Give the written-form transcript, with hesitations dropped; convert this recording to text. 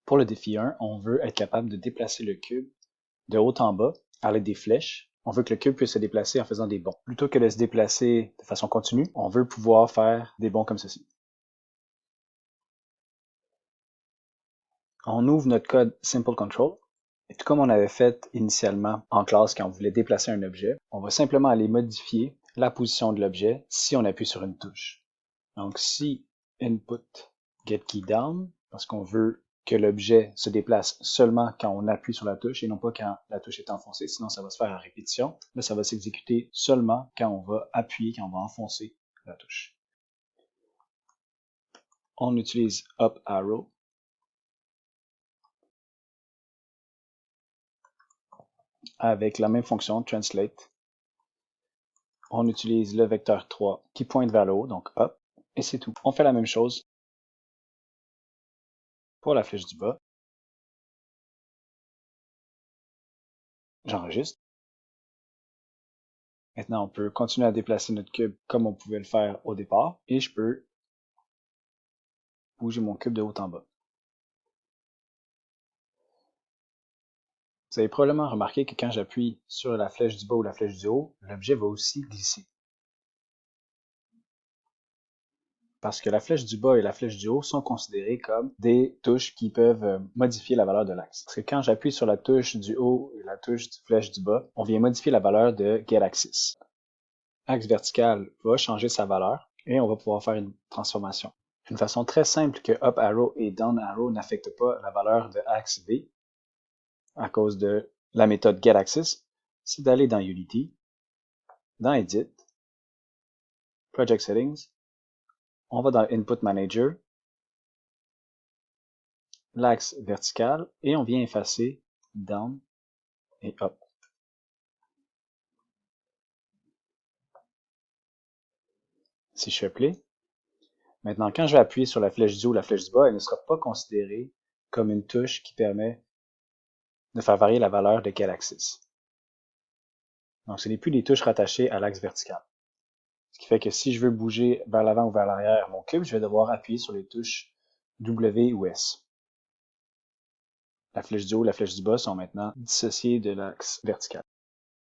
Pour le défi 1, on veut être capable de déplacer le cube de haut en bas à l'aide des flèches. On veut que le cube puisse se déplacer en faisant des bonds. Plutôt que de se déplacer de façon continue, on veut pouvoir faire des bonds comme ceci. On ouvre notre code Simple Control. Et tout comme on avait fait initialement en classe quand on voulait déplacer un objet, on va simplement aller modifier la position de l'objet si on appuie sur une touche. Donc si input get key down, parce qu'on veut que l'objet se déplace seulement quand on appuie sur la touche et non pas quand la touche est enfoncée, sinon ça va se faire à répétition. Là, ça va s'exécuter seulement quand on va appuyer, quand on va enfoncer la touche. On utilise up arrow. Avec la même fonction translate. On utilise le vecteur 3 qui pointe vers le haut, donc up, et c'est tout. On fait la même chose pour la flèche du bas. J'enregistre. Maintenant, on peut continuer à déplacer notre cube comme on pouvait le faire au départ, et je peux bouger mon cube de haut en bas. Vous avez probablement remarqué que quand j'appuie sur la flèche du bas ou la flèche du haut, l'objet va aussi glisser. Parce que la flèche du bas et la flèche du haut sont considérées comme des touches qui peuvent modifier la valeur de l'axe. Parce que quand j'appuie sur la touche du haut et la touche de flèche du bas, on vient modifier la valeur de getAxis. Axe vertical va changer sa valeur et on va pouvoir faire une transformation. Une façon très simple que up arrow et down arrow n'affectent pas la valeur de axe V à cause de la méthode getAxis, c'est d'aller dans Unity, dans Edit, Project Settings, on va dans Input Manager, l'axe vertical et on vient effacer down et up. Si je fais play, maintenant quand je vais appuyer sur la flèche du haut ou la flèche du bas, elle ne sera pas considérée comme une touche qui permet de faire varier la valeur de getAxis. Donc ce n'est plus des touches rattachées à l'axe vertical. Ce qui fait que si je veux bouger vers l'avant ou vers l'arrière mon cube, je vais devoir appuyer sur les touches W ou S. La flèche du haut et la flèche du bas sont maintenant dissociées de l'axe vertical.